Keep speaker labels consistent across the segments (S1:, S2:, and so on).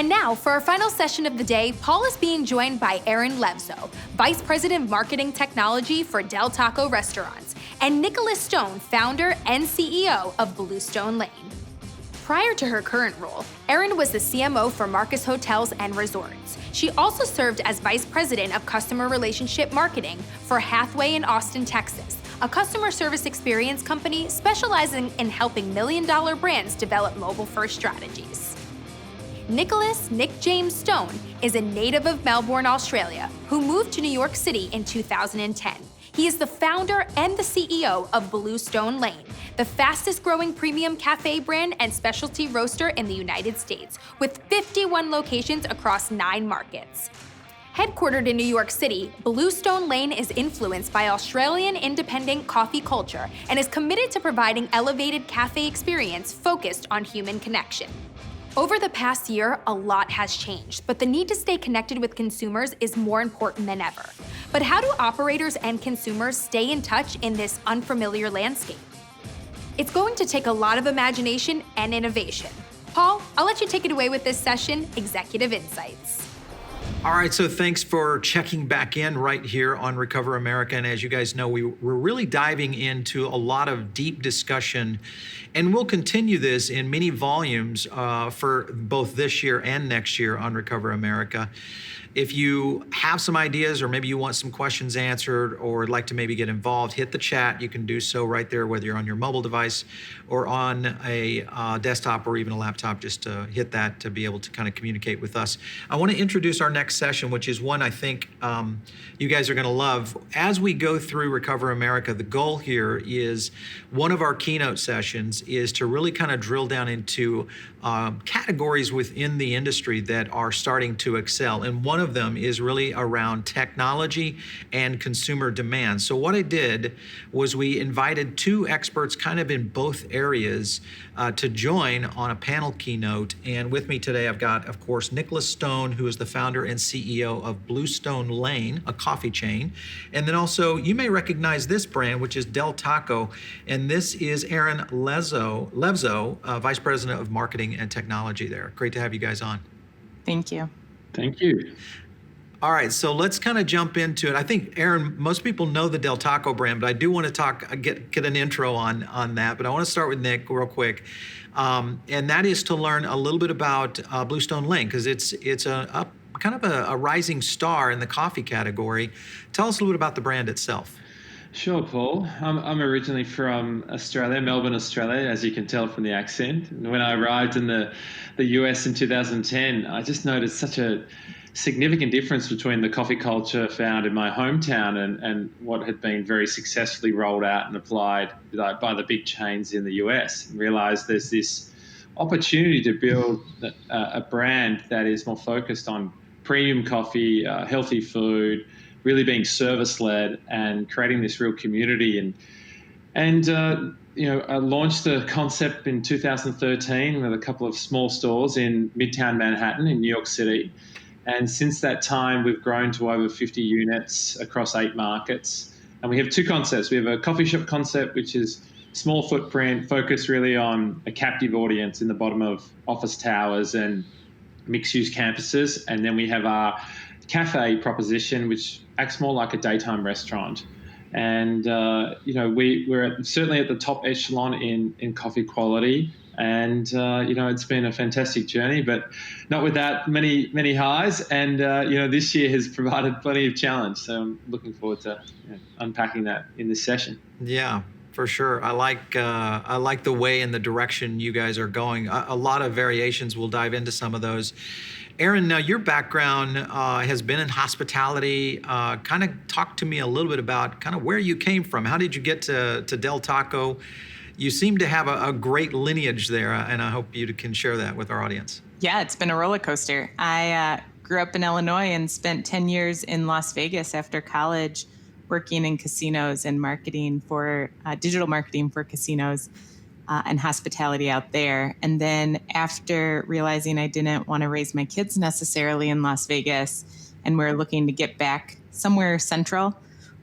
S1: And now, for our final session of the day, Paul is being joined by Erin Levzow, Vice President of Marketing Technology for Del Taco Restaurants, and Nicholas Stone, founder and CEO of Bluestone Lane. Prior to her current role, Erin was the CMO for Marcus Hotels and Resorts. She also served as Vice President of Customer Relationship Marketing for Hathaway in Austin, Texas, a customer service experience company specializing in helping million-dollar brands develop mobile-first strategies. Nicholas Nick James Stone is a native of Melbourne, Australia, who moved to New York City in 2010. He is the founder and the CEO of Bluestone Lane, the fastest-growing premium cafe brand and specialty roaster in the United States, with 51 locations across 9 markets. Headquartered in New York City, Bluestone Lane is influenced by Australian independent coffee culture and is committed to providing elevated cafe experience focused on human connection. Over the past year, a lot has changed, but the need to stay connected with consumers is more important than ever. But how do operators and consumers stay in touch in this unfamiliar landscape? It's going to take a lot of imagination and innovation. Paul, I'll let you take it away with this session, Executive Insights.
S2: All right, so thanks for checking back in right here on Recover America. And as you guys know, we're really diving into a lot of deep discussion, and we'll continue this in many volumes for both this year and next year on Recover America. If you have some ideas, or maybe you want some questions answered, or would like to maybe get involved, hit the chat. You can do so right there, whether you're on your mobile device or on a desktop or even a laptop. Just hit that to be able to kind of communicate with us. I want to introduce our next session, which is one I think you guys are going to love. As we go through Recover America, the goal here is one of our keynote sessions is to really kind of drill down into categories within the industry that are starting to excel. And one of them is really around technology and consumer demand. So what I did was we invited 2 experts kind of in both areas to join on a panel keynote. And with me today, I've got, of course, Nicholas Stone, who is the founder and CEO of Bluestone Lane, a coffee chain. And then also, you may recognize this brand, which is Del Taco. And this is Erin Levzow, Vice President of Marketing and Technology there. Great to have you guys on.
S3: Thank you.
S4: Thank you.
S2: All right, so let's kind of jump into it. I think, Erin, most people know the Del Taco brand, but I do want to get an intro on that. But I want to start with Nick real quick, and that is to learn a little bit about Bluestone Lane, because it's a kind of a rising star in the coffee category. Tell us a little bit about the brand itself.
S4: Sure, Paul. I'm originally from Australia, Melbourne, Australia, as you can tell from the accent. And when I arrived in the US in 2010, I just noticed such a significant difference between the coffee culture found in my hometown and what had been very successfully rolled out and applied by the big chains in the US. And realized there's this opportunity to build a brand that is more focused on premium coffee, healthy food, really being service-led and creating this real community. I launched the concept in 2013 with a couple of small stores in Midtown Manhattan in New York City. And since that time, we've grown to over 50 units across 8 markets. And we have 2 concepts. We have a coffee shop concept, which is small footprint, focused really on a captive audience in the bottom of office towers and mixed-use campuses. And then we have our cafe proposition, which acts more like a daytime restaurant. And, we're certainly at the top echelon in coffee quality. And, it's been a fantastic journey, but not without many highs. And, this year has provided plenty of challenge. So I'm looking forward to unpacking that in this session.
S2: Yeah, for sure. I like the way and the direction you guys are going. A lot of variations. We'll dive into some of those. Erin, now your background has been in hospitality. Kind of talk to me a little bit about kind of where you came from. How did you get to Del Taco? You seem to have a great lineage there, and I hope you can share that with our audience.
S3: Yeah, it's been a roller coaster. I grew up in Illinois and spent 10 years in Las Vegas after college working in casinos and marketing for digital marketing for casinos. And hospitality out there. And then after realizing I didn't want to raise my kids necessarily in Las Vegas and we're looking to get back somewhere central,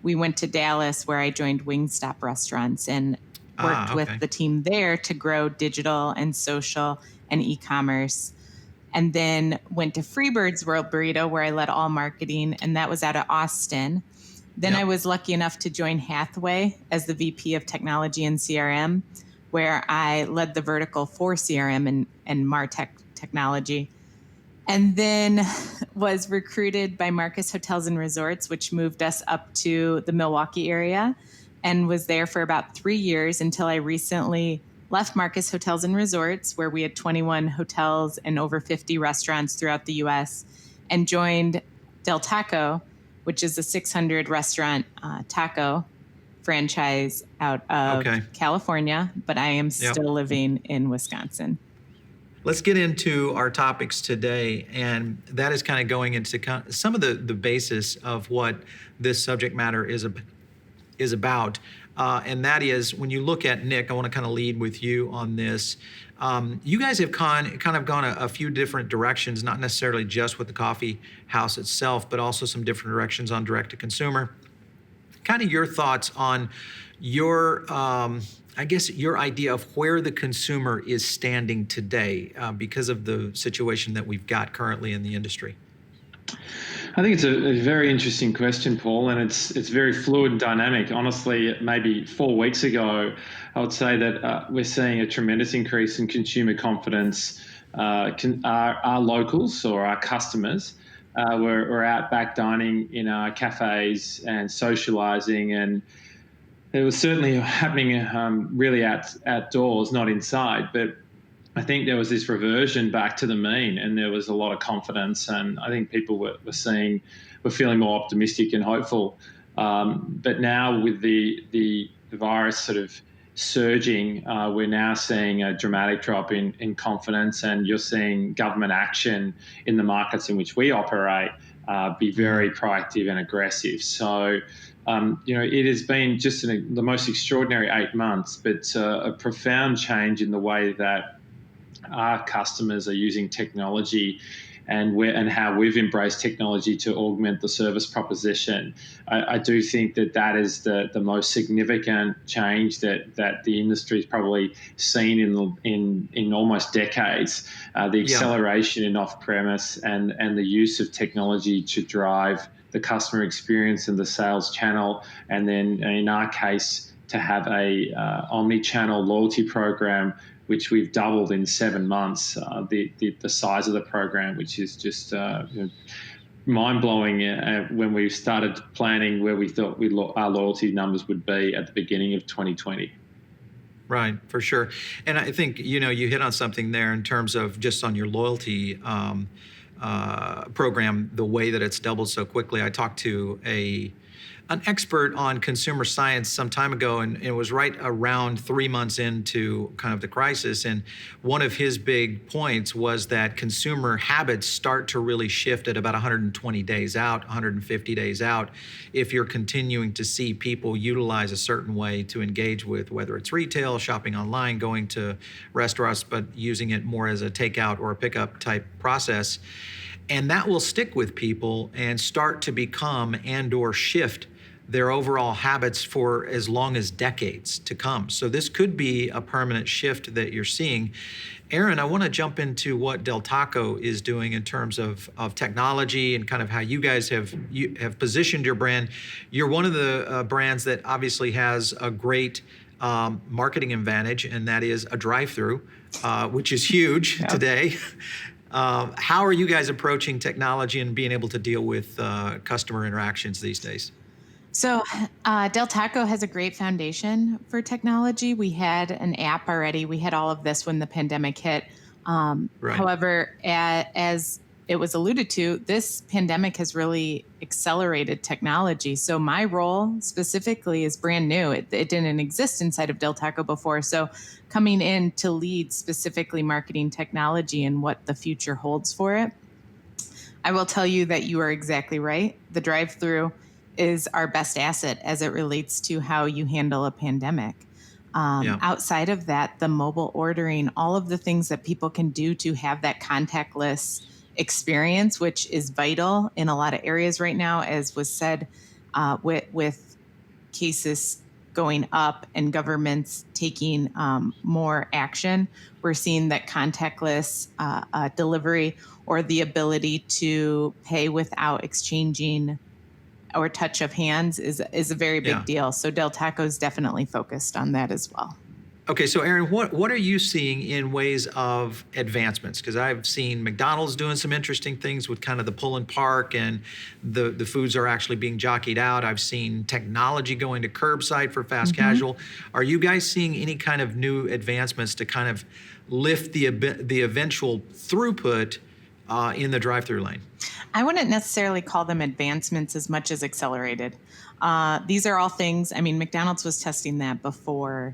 S3: we went to Dallas where I joined Wingstop Restaurants and worked with the team there to grow digital and social and e-commerce and then went to Freebird's World Burrito, where I led all marketing, and that was out of Austin. Then I was lucky enough to join Hathaway as the VP of Technology and CRM, where I led the vertical for CRM and MarTech technology. And then was recruited by Marcus Hotels and Resorts, which moved us up to the Milwaukee area, and was there for about 3 years until I recently left Marcus Hotels and Resorts, where we had 21 hotels and over 50 restaurants throughout the U.S., and joined Del Taco, which is a 600 restaurant taco franchise out of California, but I am still living in Wisconsin.
S2: Let's get into our topics today, and that is kind of going into some of the basis of what this subject matter is about. And that is, when you look at Nick, I want to kind of lead with you on this. You guys have kind of gone a few different directions, not necessarily just with the coffee house itself, but also some different directions on direct to consumer. Kind of your thoughts on your, I guess, your idea of where the consumer is standing today because of the situation that we've got currently in the industry.
S4: I think it's a very interesting question, Paul, and it's very fluid and dynamic. Honestly, maybe 4 weeks ago, I would say that we're seeing a tremendous increase in consumer confidence. Our locals or our customers were out back dining in our cafes and socializing, and it was certainly happening really outdoors, not inside, but I think there was this reversion back to the mean, and there was a lot of confidence, and I think people were feeling more optimistic and hopeful. But now with the virus sort of surging, we're now seeing a dramatic drop in confidence, and you're seeing government action in the markets in which we operate be very proactive and aggressive. So, it has been just the most extraordinary 8 months, but a profound change in the way that our customers are using technology and how we've embraced technology to augment the service proposition. I do think that is the most significant change that the industry's probably seen in almost decades. The acceleration in off-premise and the use of technology to drive the customer experience and the sales channel, and then in our case to have a omni-channel loyalty program, which we've doubled in 7 months, the size of the program, which is just mind-blowing when we started planning where we thought our loyalty numbers would be at the beginning of 2020.
S2: Right, for sure. And I think, you hit on something there in terms of just on your loyalty program, the way that it's doubled so quickly. I talked to an expert on consumer science some time ago, and it was right around 3 months into kind of the crisis. And one of his big points was that consumer habits start to really shift at about 120 days out, 150 days out, if you're continuing to see people utilize a certain way to engage with, whether it's retail, shopping online, going to restaurants, but using it more as a takeout or a pickup type process. And that will stick with people and start to become and/or shift their overall habits for as long as decades to come. So this could be a permanent shift that you're seeing. Erin, I want to jump into what Del Taco is doing in terms of technology and kind of how you guys have positioned your brand. You're one of the brands that obviously has a great marketing advantage, and that is a drive-through, which is huge today. How are you guys approaching technology and being able to deal with customer interactions these days?
S3: So Del Taco has a great foundation for technology. We had an app already. We had all of this when the pandemic hit. Right. However, as it was alluded to, this pandemic has really accelerated technology. So my role specifically is brand new. It didn't exist inside of Del Taco before. So coming in to lead specifically marketing technology and what the future holds for it, I will tell you that you are exactly right. The drive-through is our best asset as it relates to how you handle a pandemic. Outside of that, the mobile ordering, all of the things that people can do to have that contactless experience, which is vital in a lot of areas right now, as was said, with cases going up and governments taking more action, we're seeing that contactless delivery or the ability to pay without exchanging or touch of hands is a very big deal. So Del Taco is definitely focused on that as well.
S2: Okay, so Erin, what are you seeing in ways of advancements? Because I've seen McDonald's doing some interesting things with kind of the pull and park, and the foods are actually being jockeyed out. I've seen technology going to curbside for fast casual. Are you guys seeing any kind of new advancements to kind of lift the eventual throughput in the drive-through lane?
S3: I wouldn't necessarily call them advancements as much as accelerated. These are all things, I mean, McDonald's was testing that before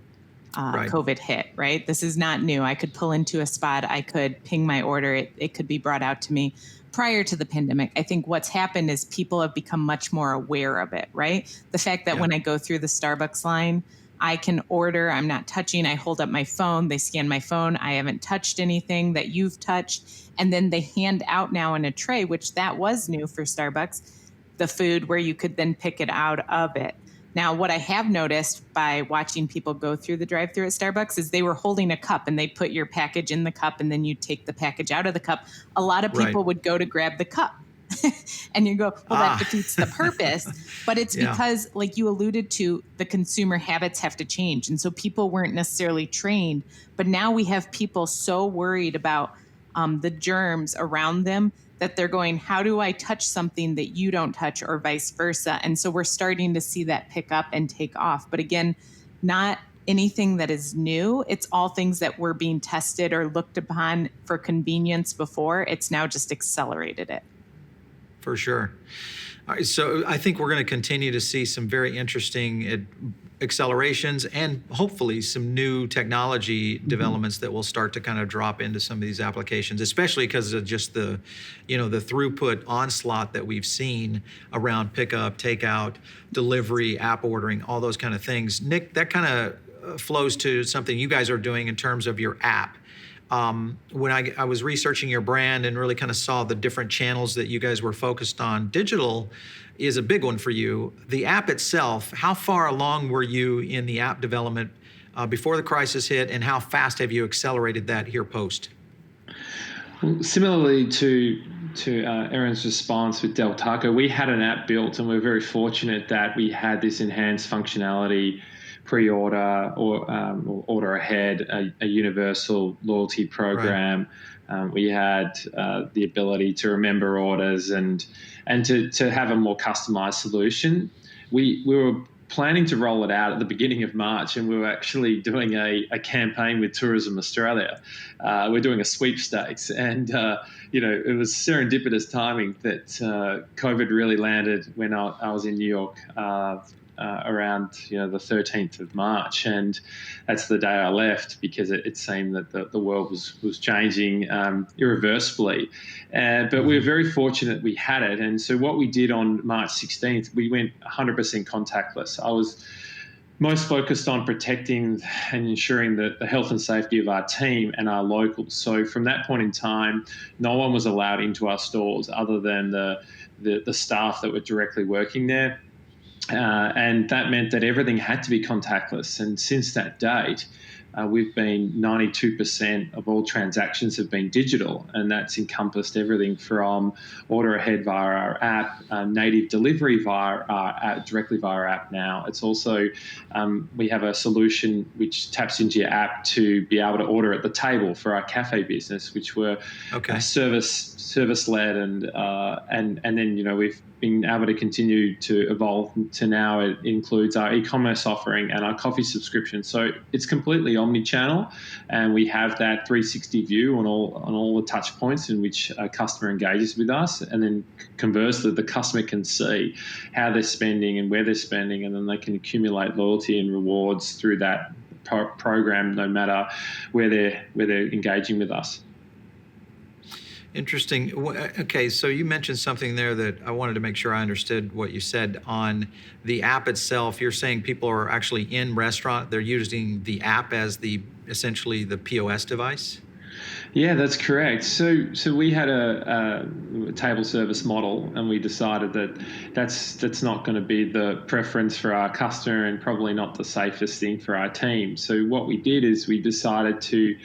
S3: COVID hit, right? This is not new. I could pull into a spot. I could ping my order. It could be brought out to me prior to the pandemic. I think what's happened is people have become much more aware of it, right? The fact that when I go through the Starbucks line, I can order, I'm not touching, I hold up my phone, they scan my phone, I haven't touched anything that you've touched, and then they hand out now in a tray, which that was new for Starbucks, the food where you could then pick it out of it. Now, what I have noticed by watching people go through the drive-thru at Starbucks is they were holding a cup and they put your package in the cup and then you take the package out of the cup. A lot of people would go to grab the cup and you go, well, that defeats the purpose. But it's because, like you alluded to, the consumer habits have to change. And so people weren't necessarily trained. But now we have people so worried about the germs around them that they're going, how do I touch something that you don't touch, or vice versa? And so we're starting to see that pick up and take off. But again, not anything that is new. It's all things that were being tested or looked upon for convenience before. It's now just accelerated it.
S2: For sure. All right, so I think we're going to continue to see some very interesting accelerations and hopefully some new technology developments that will start to kind of drop into some of these applications, especially because of just the throughput onslaught that we've seen around pickup, takeout, delivery, app ordering, all those kind of things. Nick, that kind of flows to something you guys are doing in terms of your app. When I was researching your brand and really kind of saw the different channels that you guys were focused on, digital is a big one for you. The app itself, how far along were you in the app development before the crisis hit, and how fast have you accelerated that here post?
S4: Similarly to Erin's response with Del Taco, we had an app built, and we're very fortunate that we had this enhanced functionality, pre-order or order ahead, a universal loyalty program. We had the ability to remember orders and to have a more customized solution. We were planning to roll it out at the beginning of March, and we were actually doing a campaign with Tourism Australia. We're doing a sweepstakes, and it was serendipitous timing that COVID really landed when I was in New York around the 13th of March, and that's the day I left because it seemed that the world was changing irreversibly. But we were very fortunate we had it, and so what we did on March 16th, we went 100% contactless. I was most focused on protecting and ensuring that the health and safety of our team and our locals. So from that point in time, no one was allowed into our stores other than the staff that were directly working there. And that meant that everything had to be contactless. And since that date, we've been 92% of all transactions have been digital, and that's encompassed everything from order ahead via our app, native delivery via our app, directly via our app now. It's also, we have a solution which taps into your app to be able to order at the table for our cafe business, which were service-led, and then we've been able to continue to evolve to now it includes our e-commerce offering and our coffee subscription. So it's completely omni-channel, and we have that 360 view on all the touch points in which a customer engages with us, and then conversely, the customer can see how they're spending and where they're spending, and then they can accumulate loyalty and rewards through that program, no matter where they're engaging with us.
S2: Interesting. Okay, so you mentioned something there that I wanted to make sure I understood what you said on the app itself. You're saying people are actually in restaurant, they're using the app as essentially the POS device?
S4: Yeah, that's correct. So we had a table service model, and we decided that that's not going to be the preference for our customer, and probably not the safest thing for our team. So what we did is we decided to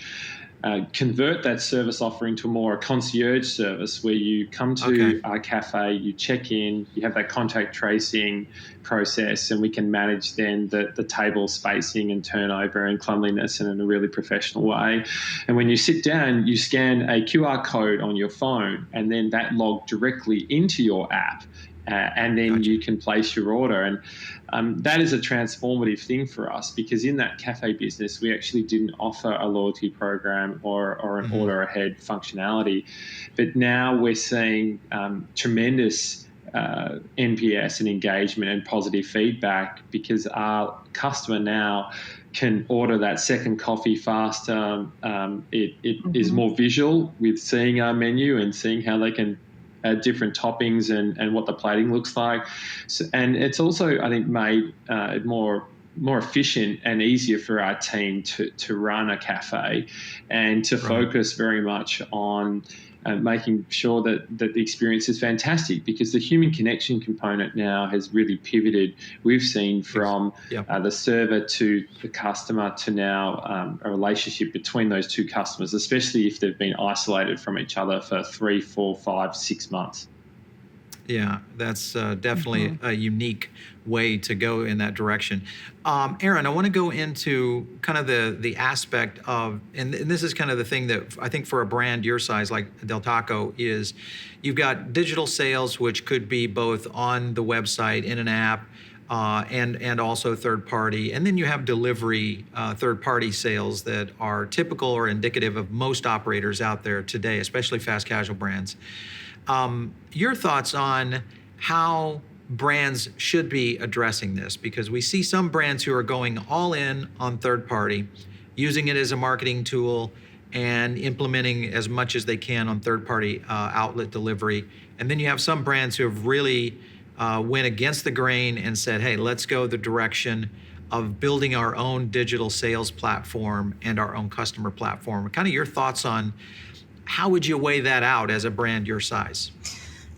S4: convert that service offering to more a concierge service, where you come to our cafe, you check in, you have that contact tracing process, and we can manage then the table spacing and turnover and cleanliness and in a really professional way. And when you sit down, you scan a QR code on your phone, and then that logged directly into your app. And then you can place your order. And that is a transformative thing for us, because in that cafe business, we actually didn't offer a loyalty program or an order ahead functionality. But now we're seeing tremendous NPS and engagement and positive feedback, because our customer now can order that second coffee faster. It is more visual with seeing our menu and seeing how they can different toppings and what the plating looks like. So, and it's also, I think, made it more efficient and easier for our team to run a cafe, and to focus very much on making sure that the experience is fantastic, because the human connection component now has really pivoted. We've seen from the server to the customer to now a relationship between those two customers, especially if they've been isolated from each other for 3, 4, 5, 6 months.
S2: Yeah, that's definitely a unique way to go in that direction. Erin, I want to go into kind of the aspect of, and this is kind of the thing that I think for a brand your size like Del Taco is, you've got digital sales, which could be both on the website, in an app, and also third party. And then you have delivery, third party sales that are typical or indicative of most operators out there today, especially fast casual brands. Your thoughts on how brands should be addressing this, because we see some brands who are going all in on third party, using it as a marketing tool and implementing as much as they can on third party outlet delivery. And then you have some brands who have really went against the grain and said, hey, let's go the direction of building our own digital sales platform and our own customer platform. Kind of your thoughts on how would you weigh that out as a brand your size?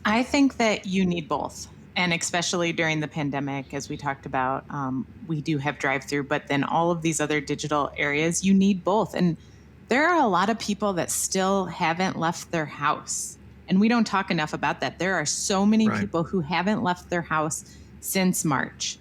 S3: I think that you need both. And especially during the pandemic, as we talked about, we do have drive-through, but then all of these other digital areas, you need both. And there are a lot of people that still haven't left their house. And we don't talk enough about that. There are so many people who haven't left their house since March.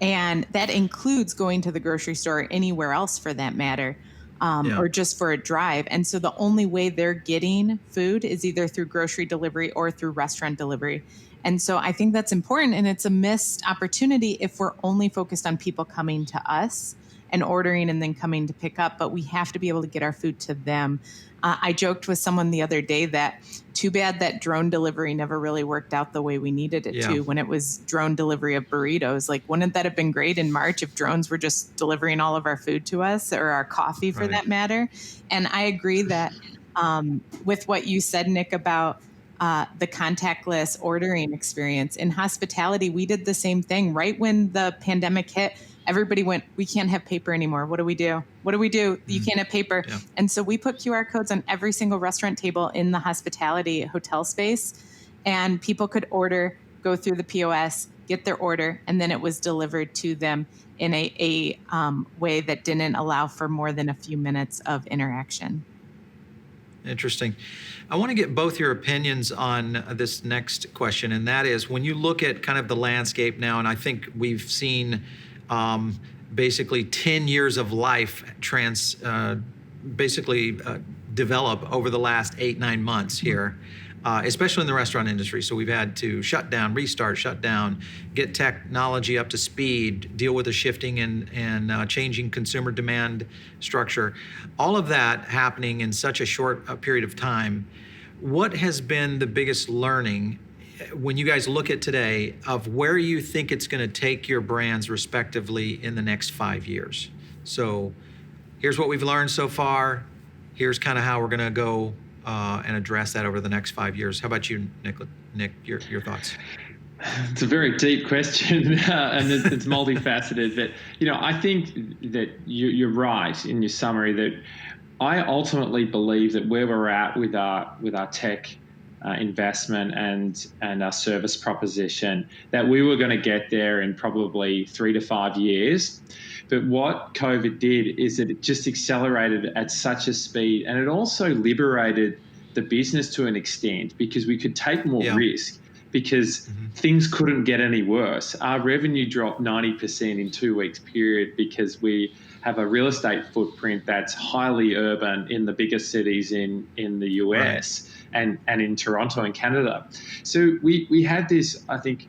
S3: And that includes going to the grocery store or anywhere else for that matter, or just for a drive. And so the only way they're getting food is either through grocery delivery or through restaurant delivery. And so I think that's important, and it's a missed opportunity if we're only focused on people coming to us and ordering and then coming to pick up, but we have to be able to get our food to them. I joked with someone the other day that too bad that drone delivery never really worked out the way we needed it to, when it was drone delivery of burritos. Like, wouldn't that have been great in March if drones were just delivering all of our food to us, or our coffee for that matter? And I agree that with what you said, Nick, about the contactless ordering experience. In hospitality, we did the same thing. Right when the pandemic hit, everybody went, we can't have paper anymore. What do we do? What do we do? You can't have paper. Yeah. And so we put QR codes on every single restaurant table in the hospitality hotel space, and people could order, go through the POS, get their order, and then it was delivered to them in a way that didn't allow for more than a few minutes of interaction.
S2: Interesting. I want to get both your opinions on this next question, and that is, when you look at kind of the landscape now, and I think we've seen basically 10 years of life develop over the last 8-9 months here, especially in the restaurant industry. So we've had to shut down, restart, shut down, get technology up to speed, deal with the shifting and changing consumer demand structure. All of that happening in such a short period of time. What has been the biggest learning when you guys look at today of where you think it's going to take your brands respectively in the next 5 years? So here's what we've learned so far. Here's kind of how we're going to go and address that over the next 5 years. How about you, Nick, your thoughts?
S4: It's a very deep question, and it's multifaceted. But, I think that you're right in your summary that I ultimately believe that where we're at with our tech investment and our service proposition, that we were going to get there in probably 3 to 5 years. But what COVID did is that it just accelerated at such a speed, and it also liberated the business to an extent because we could take more risk because things couldn't get any worse. Our revenue dropped 90% in 2 weeks period because we have a real estate footprint that's highly urban in the biggest cities in the US and in Toronto and Canada. So we had this, I think,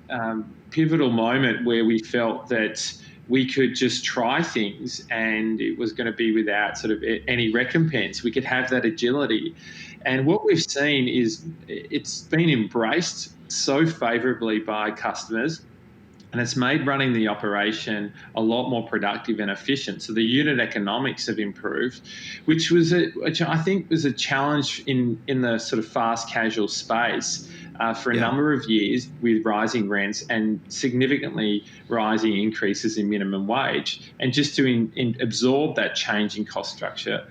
S4: pivotal moment where we felt that we could just try things and it was going to be without sort of any recompense. We could have that agility. And what we've seen is it's been embraced so favorably by customers, and it's made running the operation a lot more productive and efficient. So the unit economics have improved, which I think was a challenge in the sort of fast casual space for a number of years with rising rents and significantly rising increases in minimum wage. And just to absorb that change in cost structure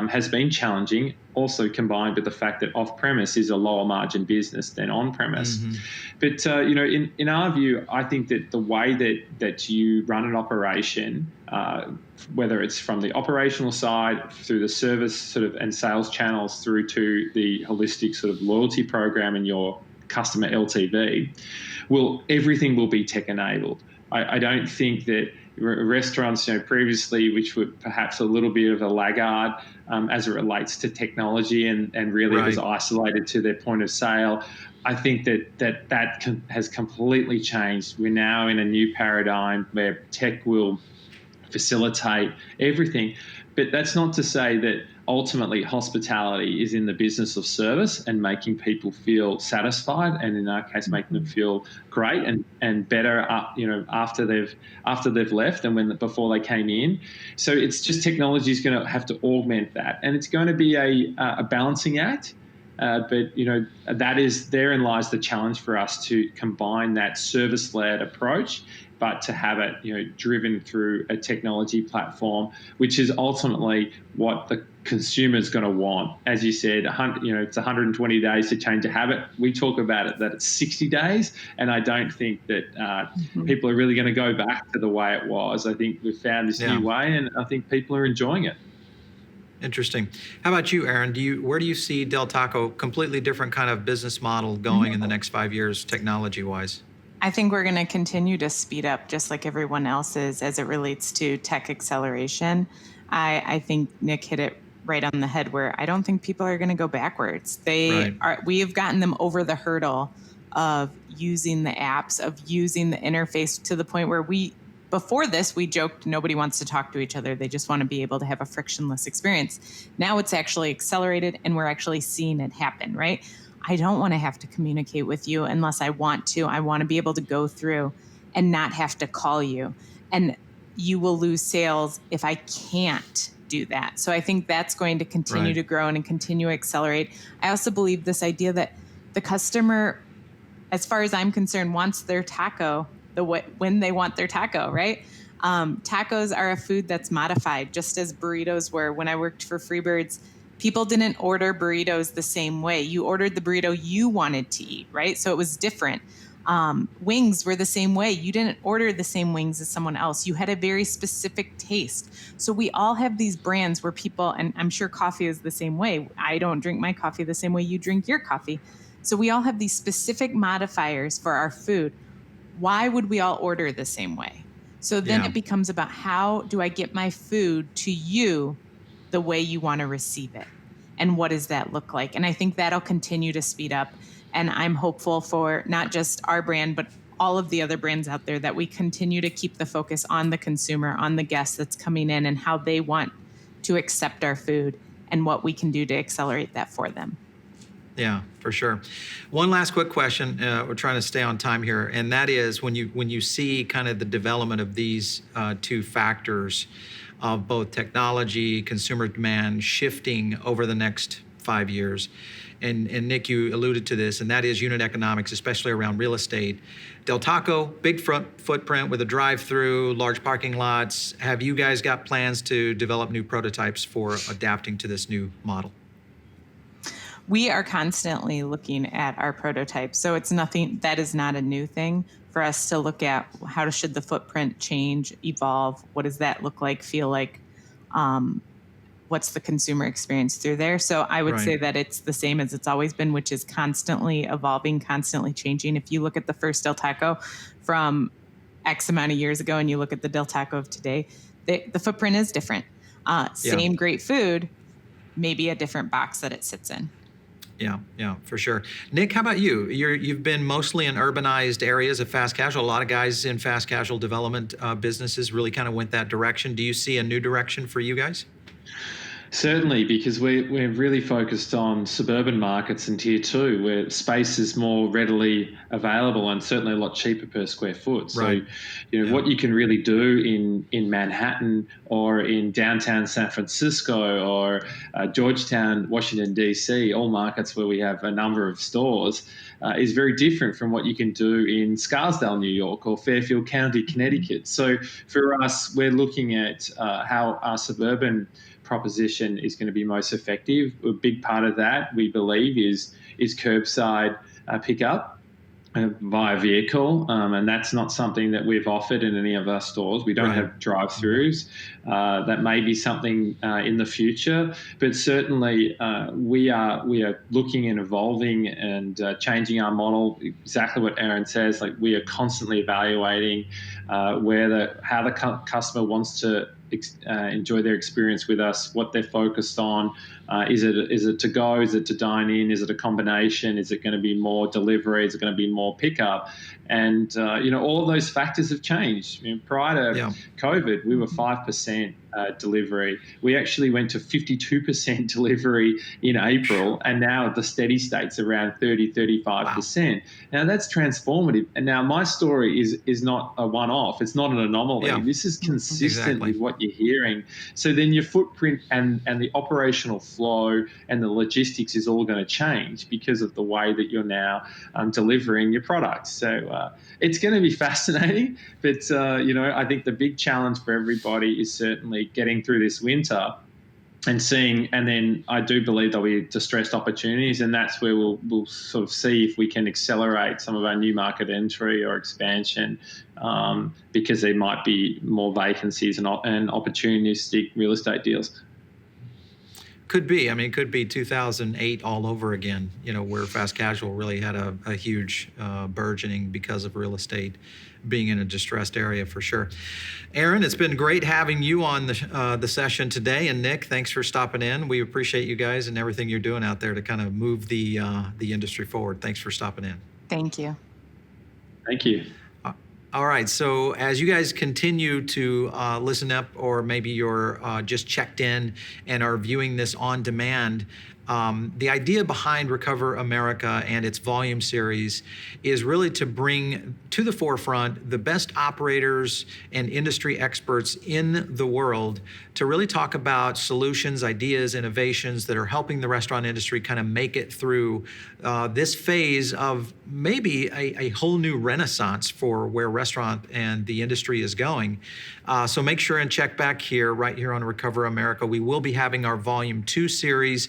S4: has been challenging, also combined with the fact that off-premise is a lower margin business than on-premise. But, in our view, I think that the way that you run an operation, whether it's from the operational side, through the service sort of and sales channels, through to the holistic sort of loyalty program and your customer LTV, everything will be tech-enabled. I don't think that restaurants, previously, which were perhaps a little bit of a laggard as it relates to technology and really was isolated to their point of sale. I think that has completely changed. We're now in a new paradigm where tech will facilitate everything. But that's not to say that ultimately hospitality is in the business of service and making people feel satisfied, and in our case, making them feel great and better, after they've left and before they came in. So it's just technology is going to have to augment that, and it's going to be a balancing act. But therein lies the challenge for us to combine that service-led approach, but to have it, driven through a technology platform, which is ultimately what the consumer is going to want. As you said, it's 120 days to change a habit. We talk about it that it's 60 days, and I don't think that people are really going to go back to the way it was. I think we've found this new way, and I think people are enjoying it.
S2: Interesting. How about you, Erin? Where do you see Del Taco, completely different kind of business model, going in the next 5 years, technology-wise?
S3: I think we're going to continue to speed up just like everyone else is as it relates to tech acceleration. I think Nick hit it right on the head where I don't think people are going to go backwards. We have gotten them over the hurdle of using the apps, of using the interface to the point where before this, we joked nobody wants to talk to each other. They just want to be able to have a frictionless experience. Now it's actually accelerated and we're actually seeing it happen, right? I don't want to have to communicate with you unless I want to. I want to be able to go through and not have to call you. And you will lose sales if I can't do that. So I think that's going to continue to grow and continue to accelerate. I also believe this idea that the customer, as far as I'm concerned, wants their taco when they want their taco, right? Tacos are a food that's modified, just as burritos were. When I worked for Freebirds, people didn't order burritos the same way. You ordered the burrito you wanted to eat, right? So it was different. Wings were the same way. You didn't order the same wings as someone else. You had a very specific taste. So we all have these brands where people, and I'm sure coffee is the same way. I don't drink my coffee the same way you drink your coffee. So we all have these specific modifiers for our food. Why would we all order the same way? So then it becomes about, how do I get my food to you the way you want to receive it? And what does that look like? And I think that'll continue to speed up. And I'm hopeful for not just our brand, but all of the other brands out there, that we continue to keep the focus on the consumer, on the guest that's coming in and how they want to accept our food and what we can do to accelerate that for them.
S2: Yeah, for sure. One last quick question. We're trying to stay on time here, and that is when you see kind of the development of these two factors of both technology, consumer demand shifting over the next 5 years, and Nick, you alluded to this, and that is unit economics, especially around real estate. Del Taco, big footprint with a drive-through, large parking lots. Have you guys got plans to develop new prototypes for adapting to this new model?
S3: We are constantly looking at our prototypes. So it's nothing, that is not a new thing for us to look at. How should the footprint change, evolve? What does that look like, feel like? What's the consumer experience through there? So I would say that it's the same as it's always been, which is constantly evolving, constantly changing. If you look at the first Del Taco from X amount of years ago and you look at the Del Taco of today, the footprint is different. Same great food, maybe a different box that it sits in.
S2: Yeah, for sure. Nick, how about you? You've been mostly in urbanized areas of fast casual. A lot of guys in fast casual development businesses really kind of went that direction. Do you see a new direction for you guys?
S4: Certainly, because we're really focused on suburban markets and tier 2, where space is more readily available and certainly a lot cheaper per square foot. So, what you can really do in Manhattan or in downtown San Francisco or Georgetown, Washington, D.C., all markets where we have a number of stores, is very different from what you can do in Scarsdale, New York, or Fairfield County, Connecticut. So for us, we're looking at how our suburban proposition is going to be most effective. A big part of that, we believe, is curbside pickup via vehicle, and that's not something that we've offered in any of our stores. We don't have drive-throughs. That may be something in the future, but certainly we are looking and evolving and changing our model. Exactly what Erin says. Like, we are constantly evaluating how the customer wants to enjoy their experience with us, what they're focused on. Is it to go? Is it to dine in? Is it a combination? Is it going to be more delivery? Is it going to be more pickup? And all of those factors have changed. Prior to COVID, we were 5% delivery. We actually went to 52% delivery in April, and now the steady state's around 35%. Wow. Now that's transformative. And now my story is not a one-off. It's not an anomaly. Yeah. This is consistent with what you're hearing. So then your footprint and the operational flow and the logistics is all going to change because of the way that you're now delivering your products. So it's going to be fascinating, but I think the big challenge for everybody is certainly getting through this winter and seeing, and then I do believe there'll be distressed opportunities, and that's where we'll sort of see if we can accelerate some of our new market entry or expansion, because there might be more vacancies and opportunistic real estate deals.
S2: Could be. I mean, it could be 2008 all over again, where fast casual really had a huge burgeoning because of real estate being in a distressed area, for sure. Erin, it's been great having you on the session today. And Nick, thanks for stopping in. We appreciate you guys and everything you're doing out there to kind of move the industry forward. Thanks for stopping in.
S3: Thank you.
S4: Thank you.
S2: All right, so as you guys continue to listen up, or maybe you're just checked in and are viewing this on demand, the idea behind Recover America and its volume series is really to bring to the forefront the best operators and industry experts in the world to really talk about solutions, ideas, innovations that are helping the restaurant industry kind of make it through this phase of maybe a whole new renaissance for where restaurant and the industry is going. So make sure and check back here, right here on Recover America. We will be having our Volume 2 series.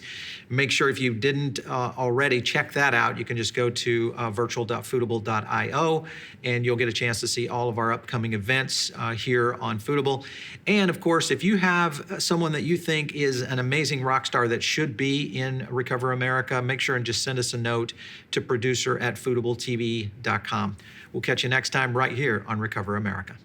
S2: Make sure if you didn't already check that out, you can just go to virtual.foodable.io and you'll get a chance to see all of our upcoming events here on Foodable. And of course, if you have someone that you think is an amazing rock star that should be in Recover America, make sure and just send us a note to producer@foodabletv.com. We'll catch you next time right here on Recover America.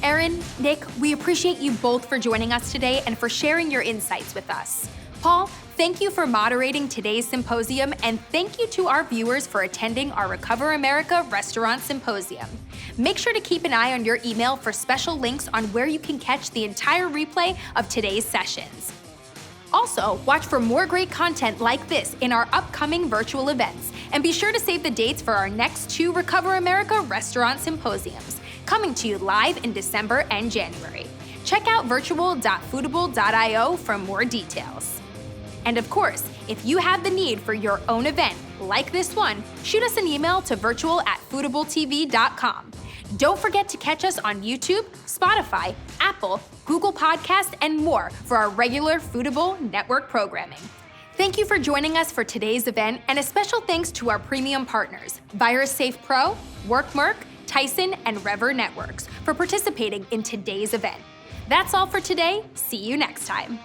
S1: Erin, Nick, we appreciate you both for joining us today and for sharing your insights with us. Paul, thank you for moderating today's symposium, and thank you to our viewers for attending our Recover America Restaurant Symposium. Make sure to keep an eye on your email for special links on where you can catch the entire replay of today's sessions. Also, watch for more great content like this in our upcoming virtual events, and be sure to save the dates for our next 2 Recover America Restaurant Symposiums, coming to you live in December and January. Check out virtual.foodable.io for more details. And of course, If you have the need for your own event, like this one, shoot us an email to virtual@foodabletv.com. Don't forget to catch us on YouTube, Spotify, Apple, Google Podcast, and more for our regular Foodable Network programming. Thank you for joining us for today's event, and a special thanks to our premium partners, VirusSafe Pro, WorkMerk, Tyson, and Rever Networks for participating in today's event. That's all for today. See you next time.